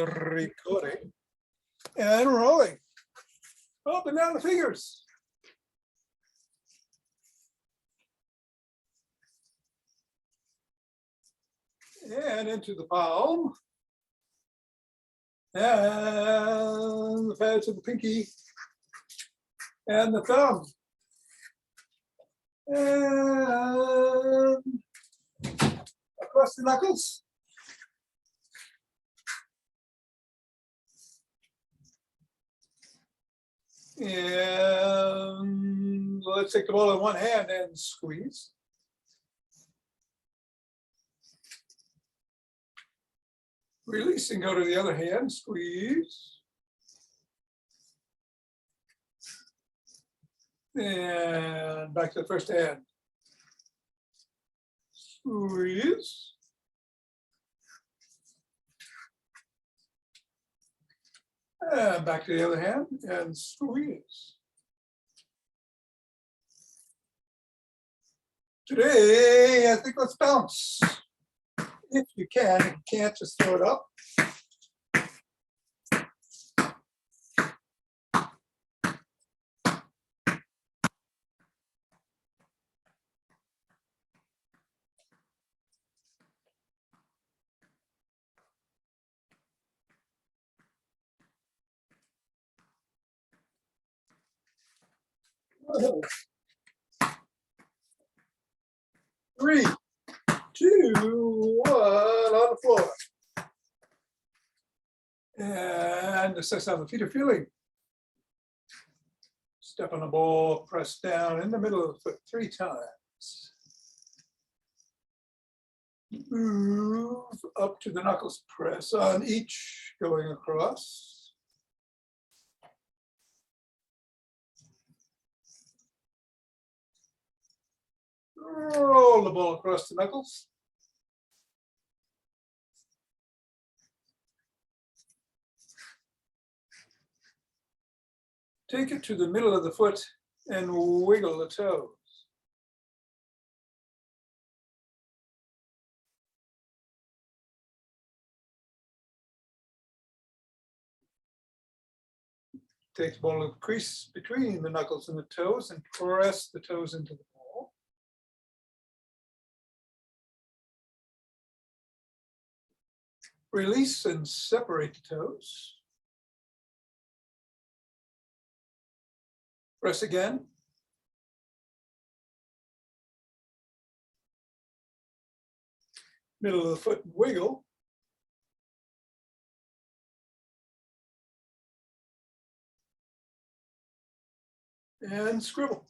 recording and rolling. Up and down the fingers. And into the palm. And the pads of the pinky. And the thumb. And across the knuckles. And let's take the ball in one hand and squeeze. Release and go to the other hand, squeeze. And back to the first hand. Squeeze. And back to the other hand and squeeze. Today, I think let's bounce. If you can, if you can't, just throw it up. Three, two, one, on the floor. And assess how the feet are feeling. Step on the ball, press down in the middle of the foot 3 times. Move up to the knuckles, press on each, going across. Roll the ball across the knuckles. Take it to the middle of the foot and wiggle the toes. Take the ball and crease between the knuckles and the toes and press the toes into the ball. Release and separate the toes. Press again. Middle of the foot, wiggle. And scribble.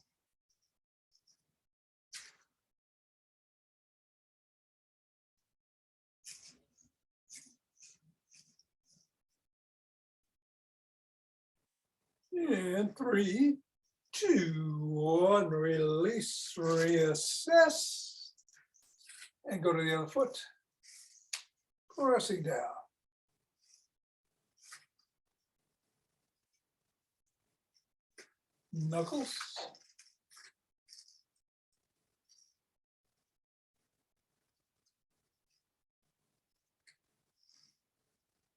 And 3, 2, 1, release, reassess, and go to the other foot, pressing down. Knuckles.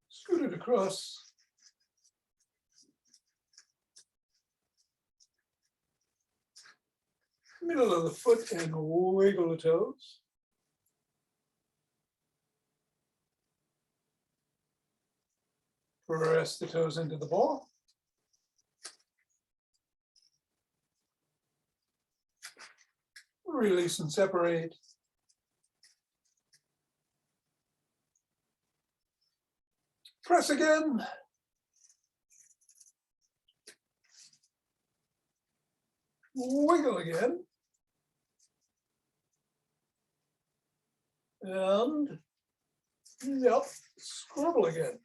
Scoot it across. Middle of the foot and wiggle the toes. Press the toes into the ball. Release and separate. Press again. Wiggle again. And yep, scribble again.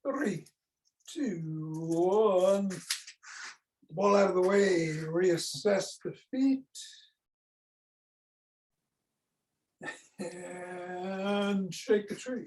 Three, 2, 1. Ball out of the way. Reassess the feet. And shake the tree.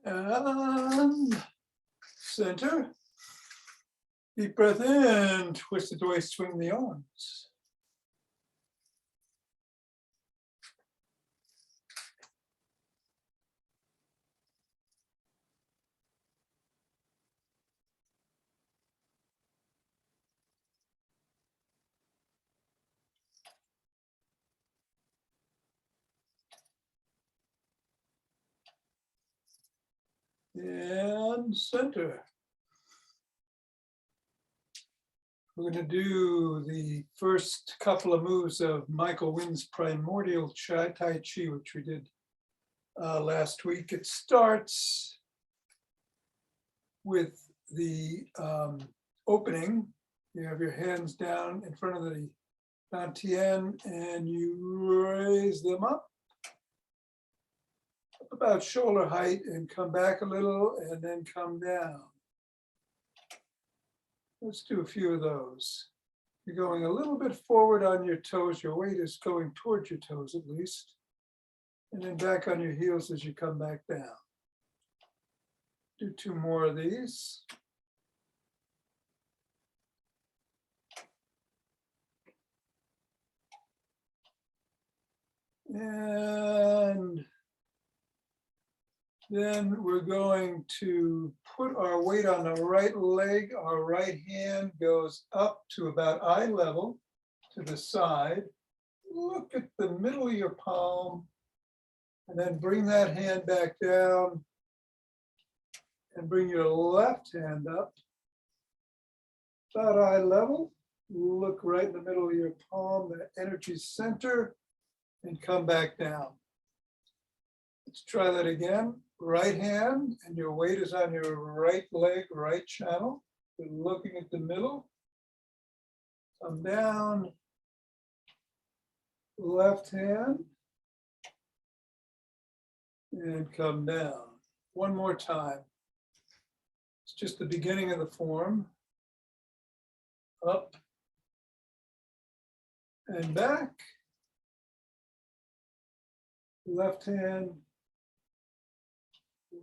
And center. Deep breath in, twist it away, swing the arms. And center. We're going to do the first couple of moves of Michael Wynn's primordial Tai Chi, which we did last week. It starts with the opening. You have your hands down in front of the dantian and you raise them up about shoulder height and come back a little and then come down. Let's do a few of those. You're going a little bit forward on your toes. Your weight is going towards your toes at least. And then back on your heels as you come back down. Do two more of these. And then we're going to put our weight on the right leg. Our right hand goes up to about eye level to the side. Look at the middle of your palm and then bring that hand back down and bring your left hand up about eye level. Look right in the middle of your palm, the energy center, and come back down. Let's try that again. Right hand, and your weight is on your right leg, right channel. You're looking at the middle. Come down. Left hand. And come down. One more time. It's just the beginning of the form. Up. And back. Left hand.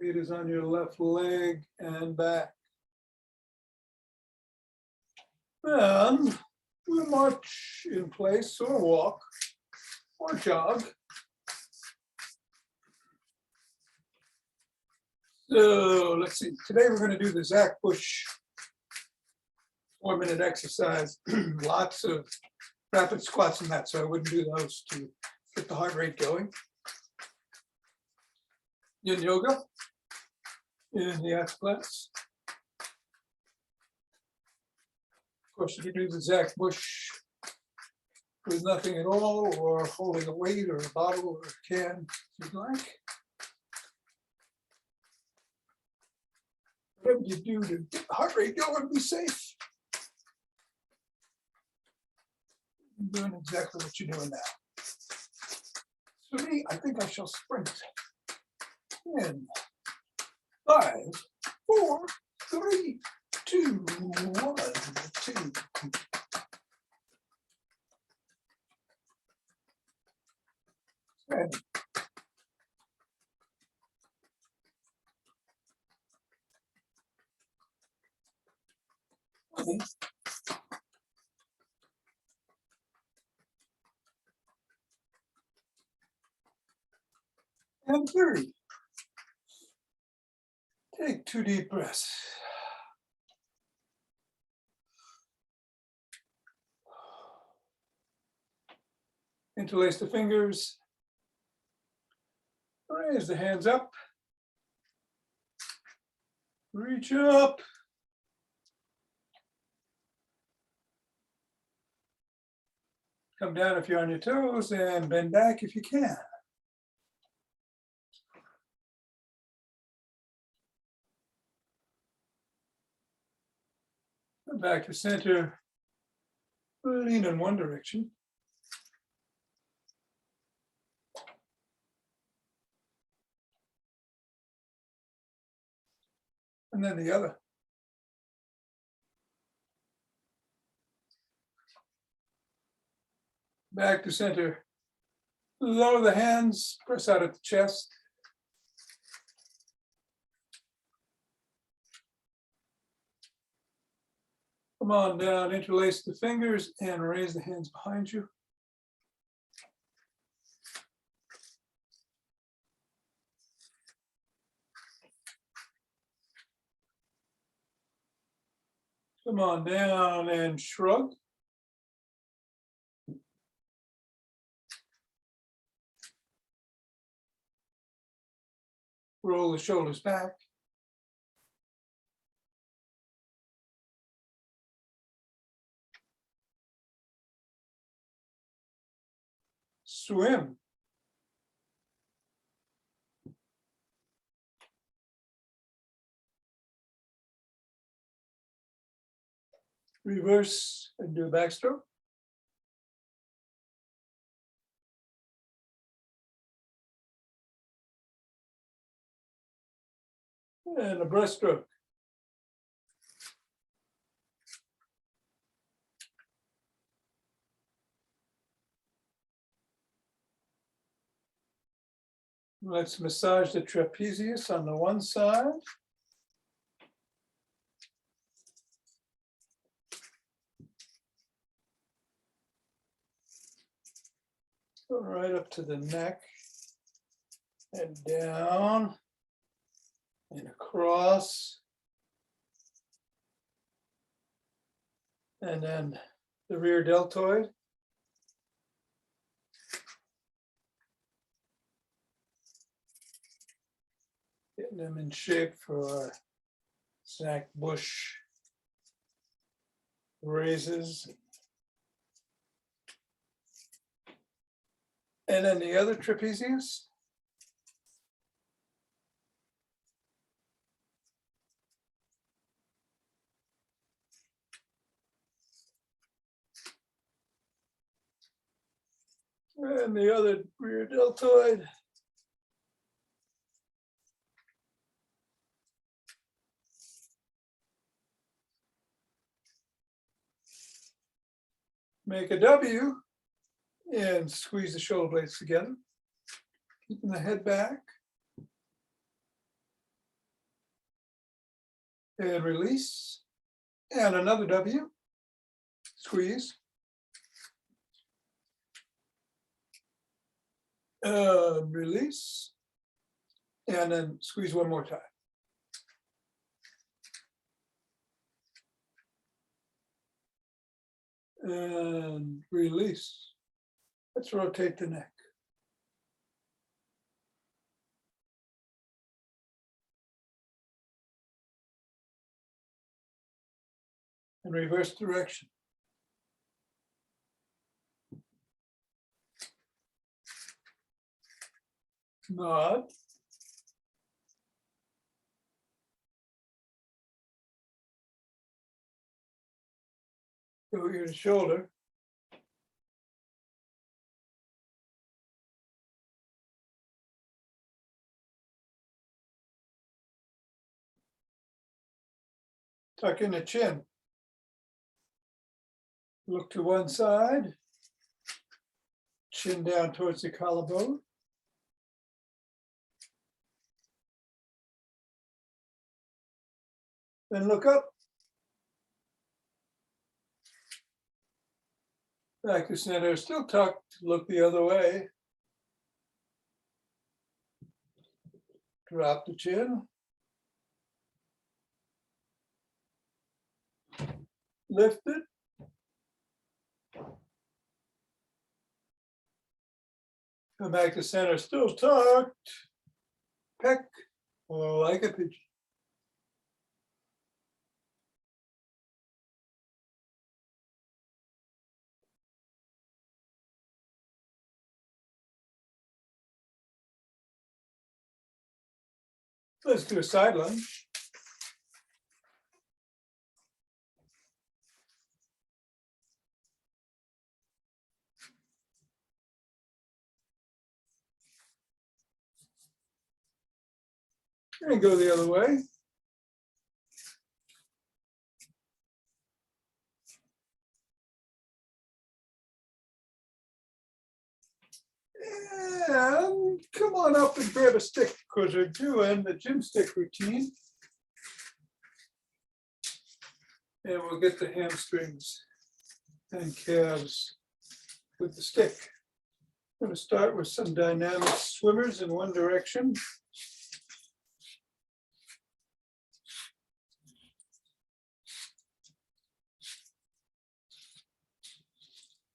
Weight is on your left leg and back. And we'll march in place or walk or jog. So let's see, today we're going to do the Zach Bush 4-minute exercise. Lots of rapid squats and that, so I wouldn't do those to get the heart rate going. Yin Yoga in the F class. Of course, you can do the Zach Bush with nothing at all, or holding a weight or a bottle or a can, if you'd like. Whatever you do to get the heart rate going, be safe. You're doing exactly what you're doing now. For me, I think I shall sprint. In 5, 4, 3, 2, 1, 2. And 30. Take 2 deep breaths. Interlace the fingers. Raise the hands up. Reach up. Come down if you're on your toes and bend back if you can. Come back to center. Lean in one direction. And then the other. Back to center. Lower the hands, press out at the chest. Come on down, interlace the fingers and raise the hands behind you. Come on down and shrug. Roll the shoulders back. Swim. Reverse and do a backstroke. And a breaststroke. Let's massage the trapezius on the one side. Go right up to the neck and down and across. And then the rear deltoid. Getting them in shape for Zach Bush raises. And then the other trapezius. And the other rear deltoid. Make a W and squeeze the shoulder blades together, keeping the head back. And release. And another W. Squeeze. Release. And then squeeze one more time. And release. Let's rotate the neck. And reverse direction. Nod. Go ear to shoulder. Tuck in the chin. Look to one side. Chin down towards the collarbone. Then look up. Back to center, still tucked, look the other way. Drop the chin. Lift it. Come back to center, still tucked. Peck, like a pigeon. Let's do a side lunge. And go the other way. And come on up and grab a stick because we're doing the GymStick routine. And we'll get the hamstrings and calves with the stick. I'm going to start with some dynamic swimmers in one direction.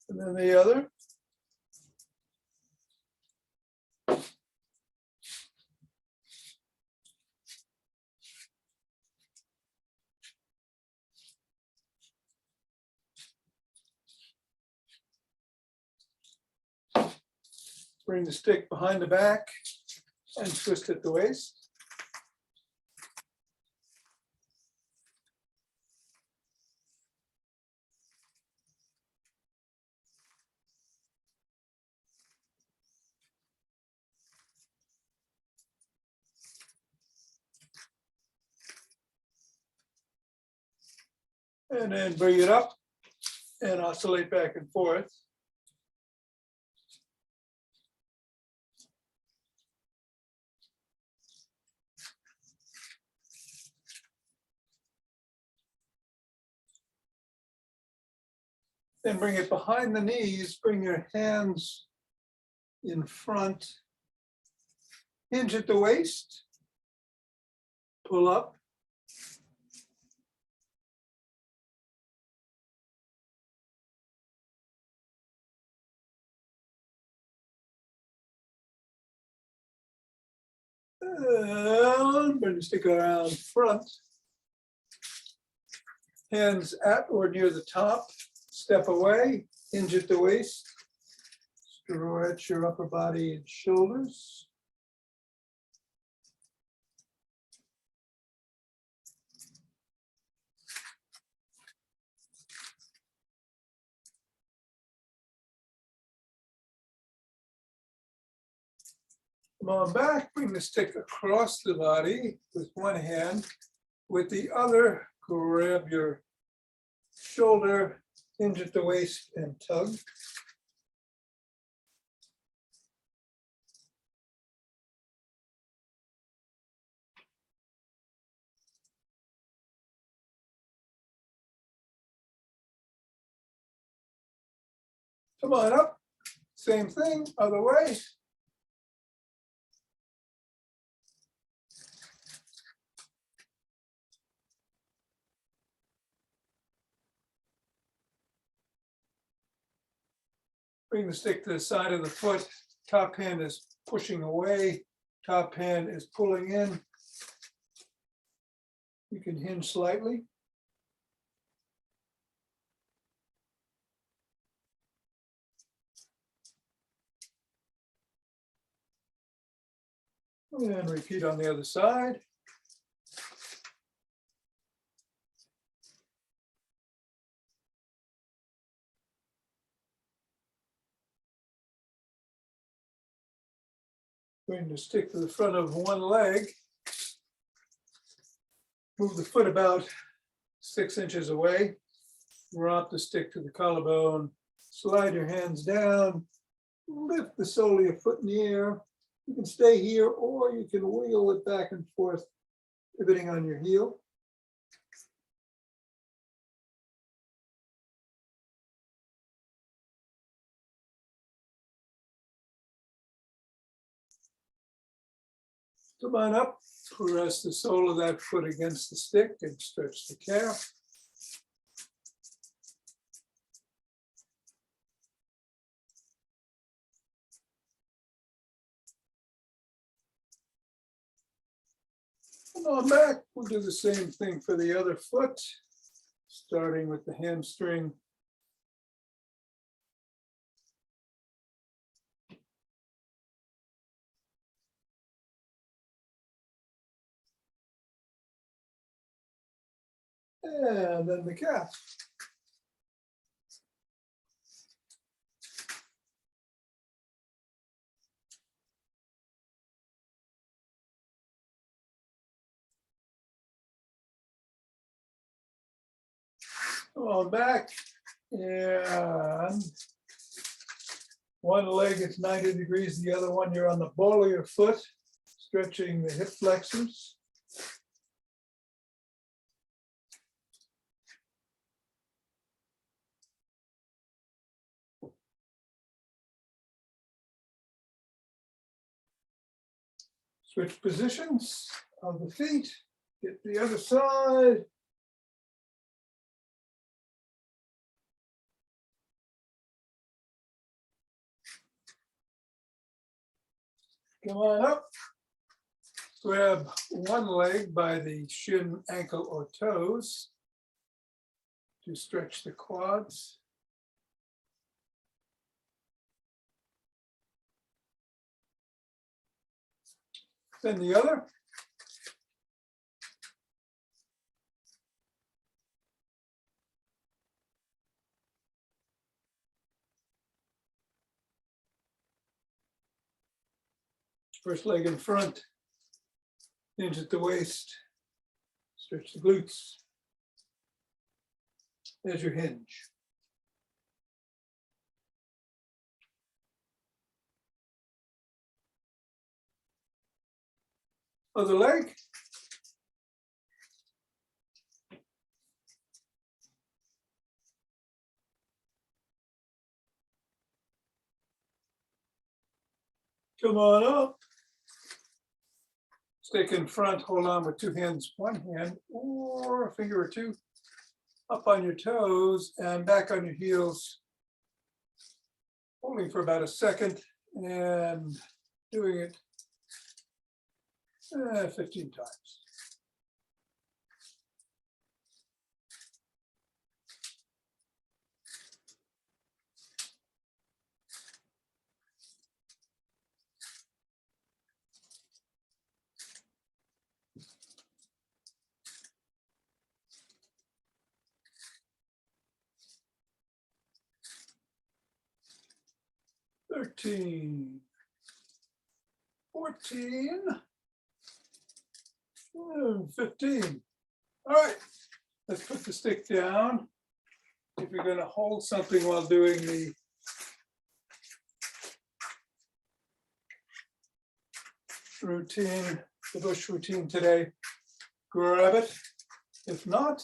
And then the other. Bring the stick behind the back and twist at the waist. And then bring it up and oscillate back and forth. Then bring it behind the knees, bring your hands in front, hinge at the waist, pull up. And bring the stick around front. Hands at or near the top, step away, hinge at the waist, stretch your upper body and shoulders. Come on back, bring the stick across the body with one hand. With the other, grab your shoulder, hinge at the waist and tug. Come on up, same thing, other way. Bring the stick to the side of the foot. Top hand is pushing away. Top hand is pulling in. You can hinge slightly. And repeat on the other side. Bring the stick to the front of one leg. Move the foot about 6 inches away. Drop the stick to the collarbone. Slide your hands down. Lift the sole of your foot in the air. You can stay here or you can wheel it back and forth, pivoting on your heel. Come on up, press the sole of that foot against the stick and stretch the calf. Come on back, we'll do the same thing for the other foot, starting with the hamstring. And then the calf. Come on back. And one leg is 90 degrees, the other one you're on the ball of your foot, stretching the hip flexors. Switch positions of the feet. Get the other side. Come on up. Grab one leg by the shin, ankle, or toes to stretch the quads. Then the other. First leg in front, hinge at the waist, stretch the glutes. There's your hinge. Other leg. Come on up. Stick in front, hold on with two hands, one hand, or a finger or two, up on your toes and back on your heels. Holding for about a second and doing it 15 times. $13, $14, and $15. All right, let's put the stick down. If you're going to hold something while doing the routine, the bush routine today, grab it. If not,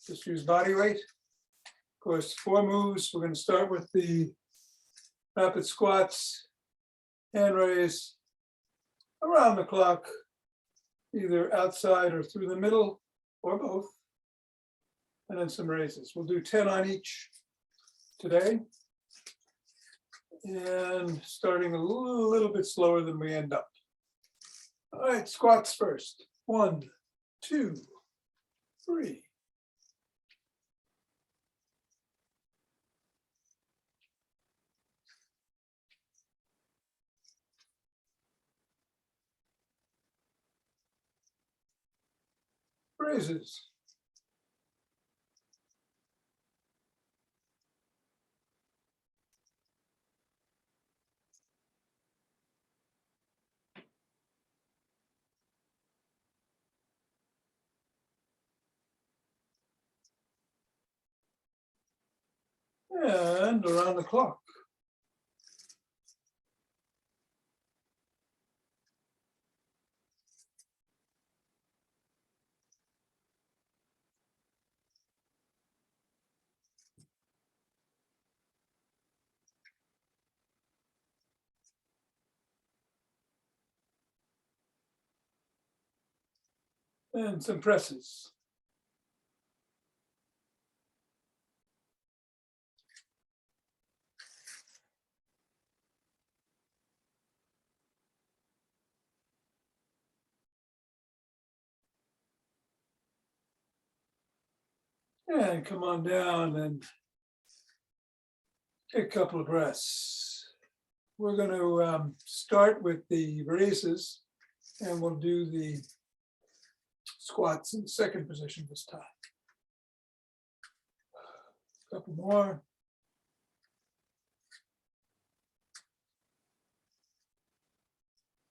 just use body weight. Of course, 4 moves. We're going to start with the rapid squats, hand raise, around the clock, either outside or through the middle, or both. And then some raises. We'll do 10 on each today. And starting a little bit slower than we end up. All right, squats first. 1, 2, 3. Raises. And around the clock. And some presses. And come on down and take a couple of breaths. We're going to start with the raises, and we'll do the squats in the second position this time. A couple more.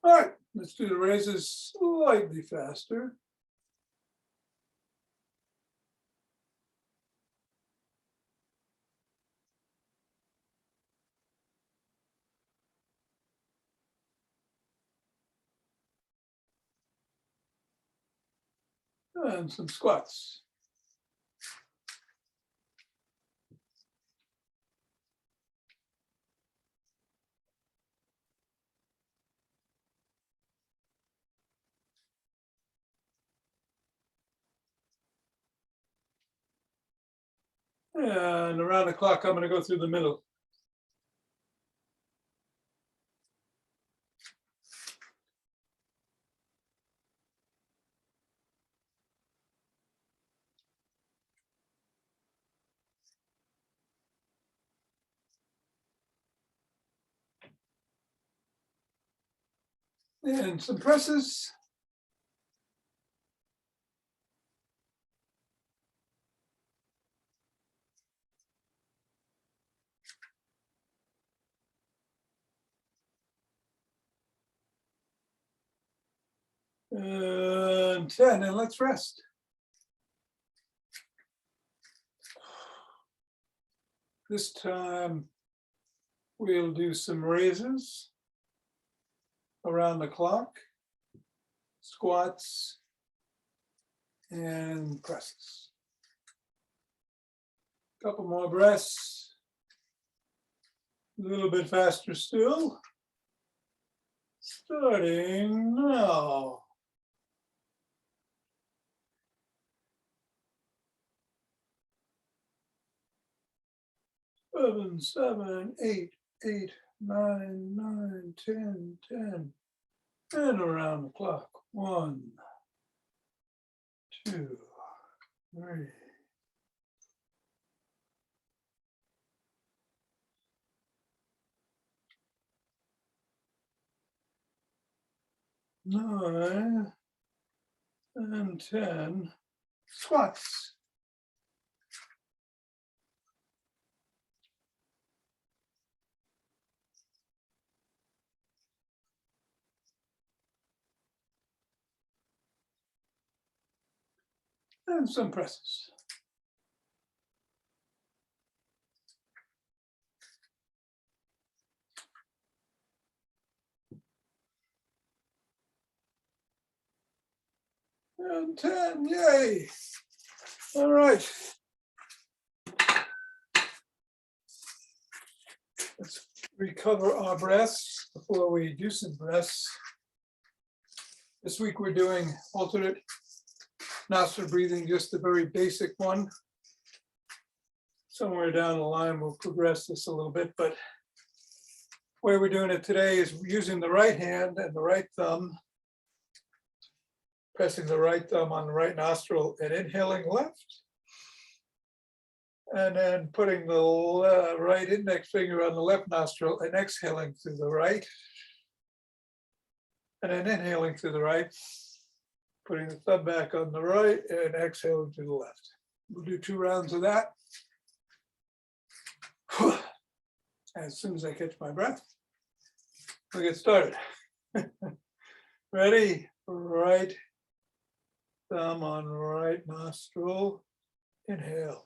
All right, let's do the raises slightly faster. And some squats. And around the clock, I'm going to go through the middle. And some presses. And 10, and let's rest. This time we'll do some raises around the clock, squats, and presses. Couple more breaths. A little bit faster still. Starting now. 7, 7, 8, 8, 9, 9, 10, 10. And around the clock. 1, 2, 3. 9 and 10 squats. And some presses. And 10, yay. All right. Let's recover our breaths before we do some breaths. This week we're doing alternate Nostra breathing, just the very basic one. Somewhere down the line we'll progress this a little bit, but the way we're doing it today is using the right hand and the right thumb, pressing the right thumb on the right nostril and inhaling left. And then putting the right index finger on the left nostril and exhaling through the right. And then inhaling through the right, putting the thumb back on the right and exhaling to the left. We'll do 2 rounds of that. As soon as I catch my breath, we'll get started. Ready? Right thumb on right nostril. Inhale.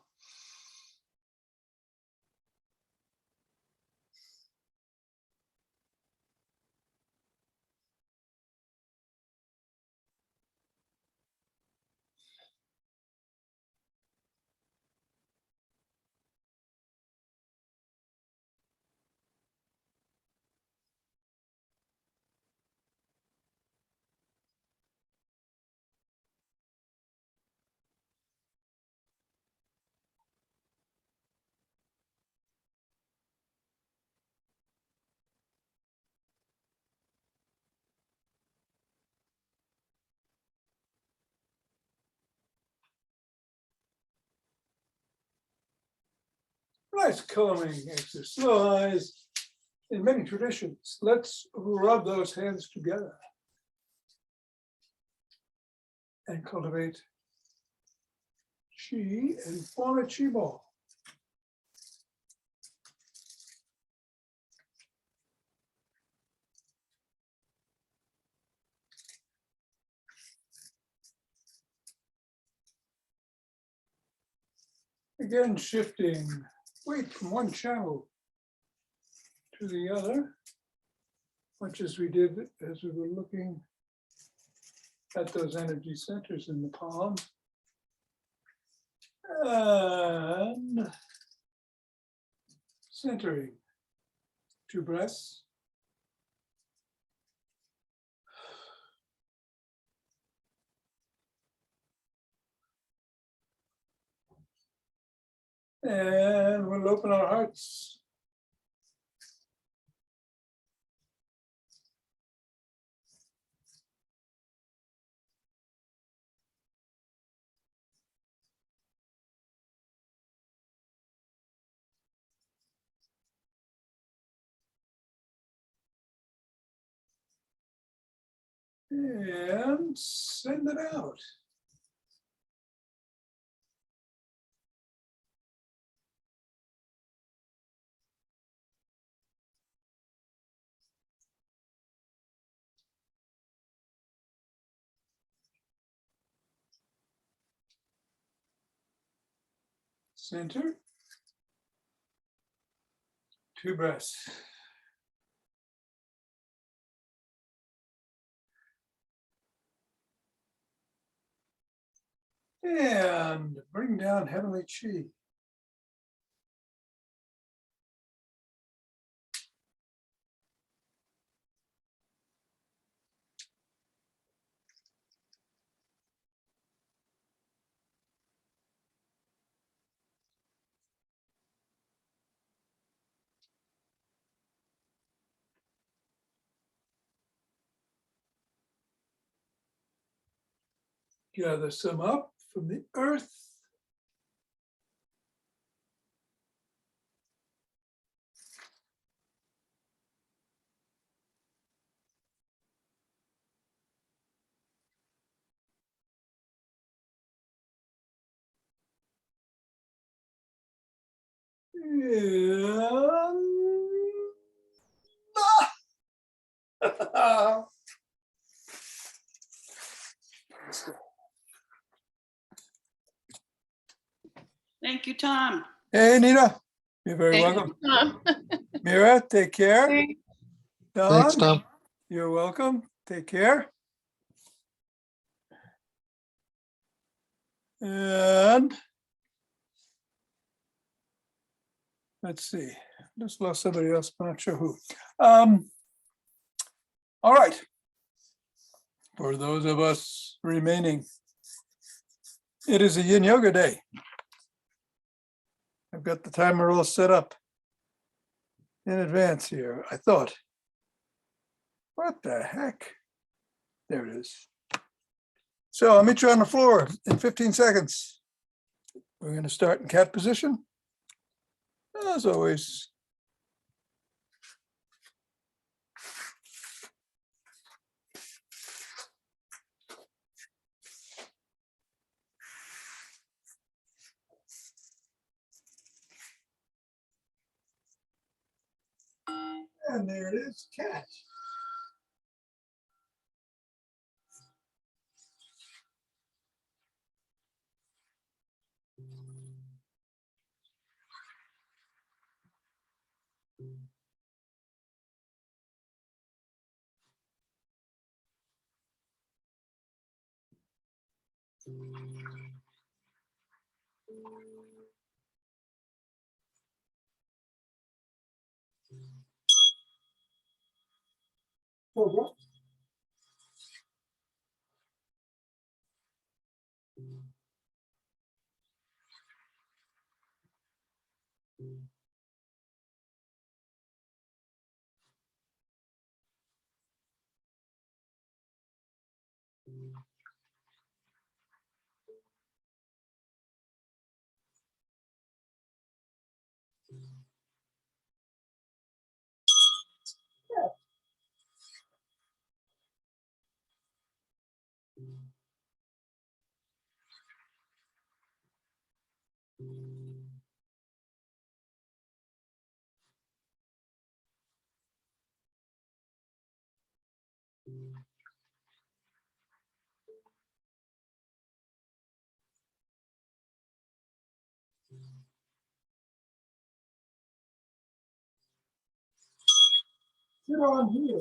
Nice calming exercise. In many traditions, let's rub those hands together and cultivate chi and form a chi ball. Again, shifting weight from one channel to the other, much as we did as we were looking at those energy centers in the palm. And centering. 2 breaths. And we'll open our hearts. And send it out. Center. 2 breaths. And bring down heavenly chi. Gather some up from the earth. And Thank you, Tom. hey, Nina, you're very Thank welcome. you, Tom. Mira, take care. Thanks. Don, Tom. you're welcome. Take care. And let's see, just lost somebody else, but not sure who. All right. For those of us remaining, it is a Yin Yoga day. I've got the timer all set up in advance here. I thought, what the heck? There it is. So I'll meet you on the floor in 15 seconds. We're going to start in cat position. As always. And there it is, cat. Cobra. Sit on here.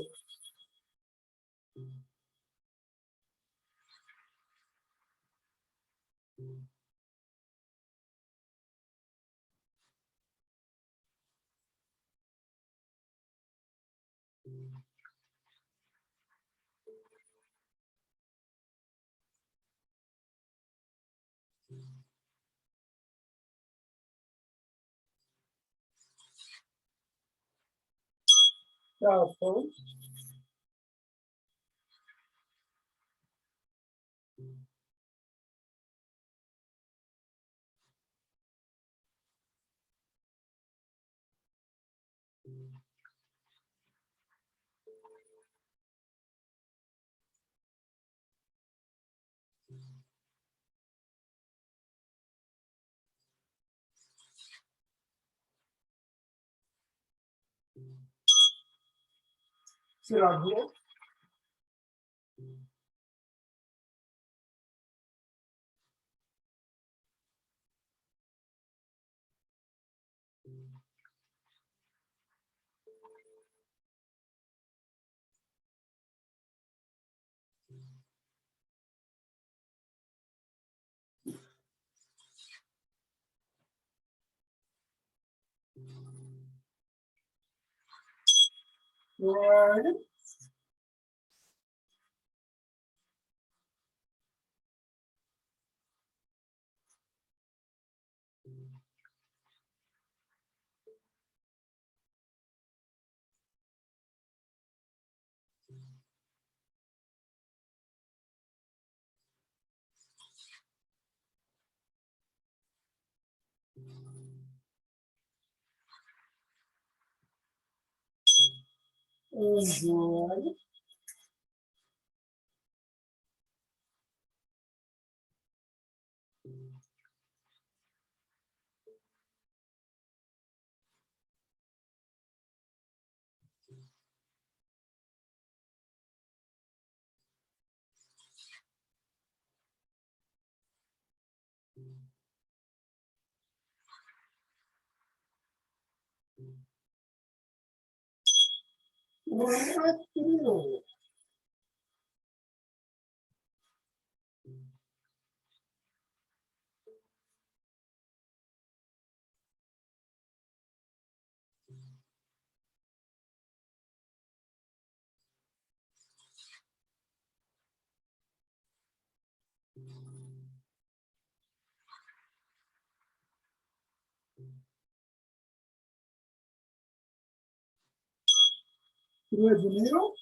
Child's pose. Sit on here. Good. Good. Good. Through the middle.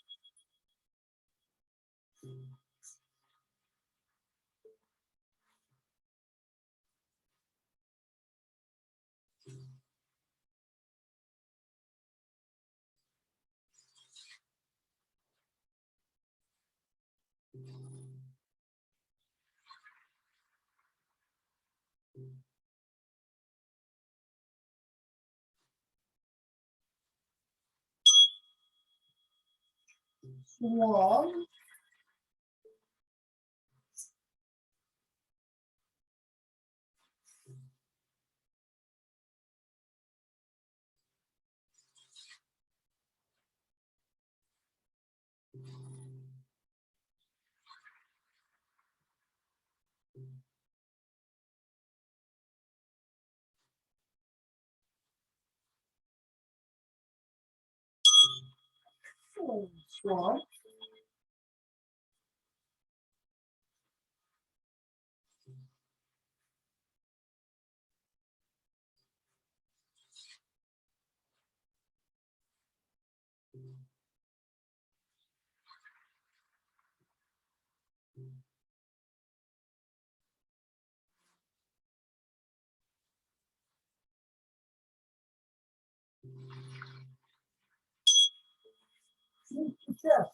Swan. Swan. Chest.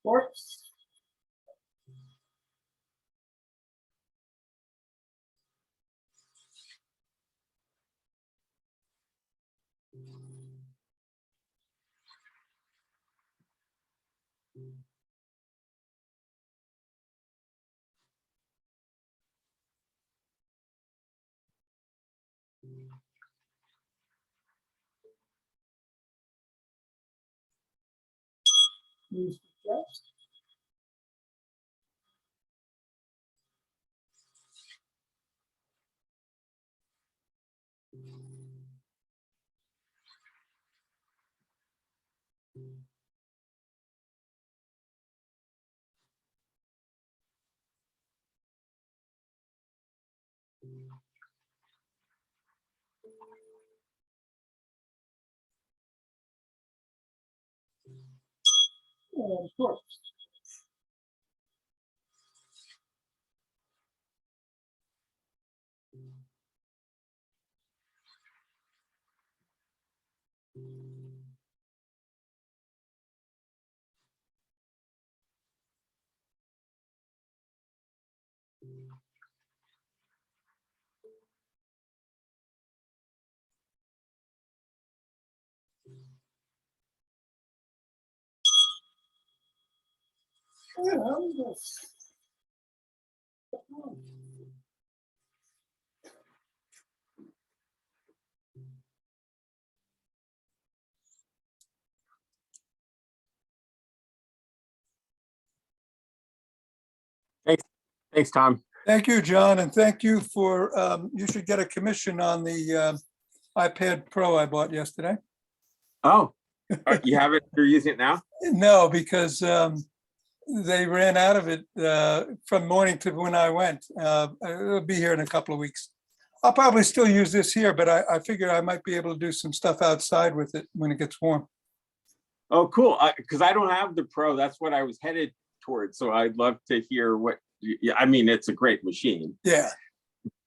Horse. Use the chest. And of course. Thanks, Tom. Thank you, John, and thank you for, you should get a commission on the iPad Pro I bought yesterday. Oh, you have it, you're using it now? No, because they ran out of it from morning to when I went. It'll be here in a couple of weeks. I'll probably still use this here, but I figured I might be able to do some stuff outside with it when it gets warm. Oh, cool. Because I don't have the Pro. That's what I was headed towards. So I'd love to hear what. Yeah, I mean, it's a great machine. Yeah.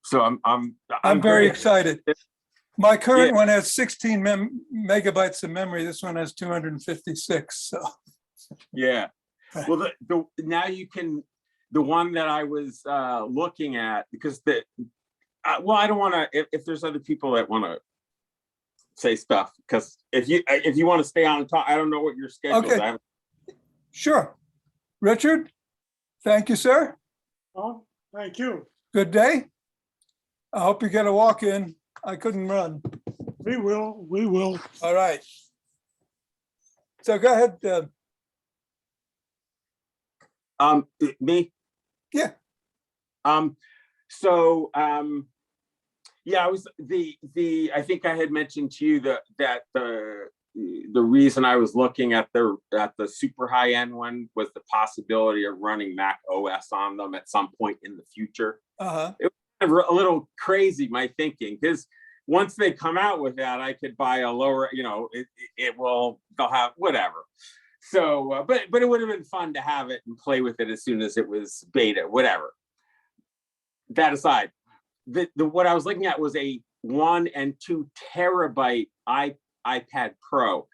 So I'm very excited. My current Yeah. one has 16 megabytes of memory. This one has 256. So Yeah. Well, now you can, the one that I was looking at, because well, I don't want to, if there's other people that want to say stuff, because if you want to stay on and talk, I don't know what your schedule is. Okay. Sure. Richard, thank you, sir. Oh, thank you. Good day. I hope you get a walk in. I couldn't run. We will. All right. So go ahead. Me? Yeah. So yeah, I was I think I had mentioned to you that the reason I was looking at the super high end one was the possibility of running Mac OS on them at some point in the future. Uh-huh. It was a little crazy, my thinking, because once they come out with that, I could buy a lower, they'll have whatever. So, but it would have been fun to have it and play with it as soon as it was beta, whatever. That aside, what I was looking at was a 1 and 2 terabyte iPad Pro.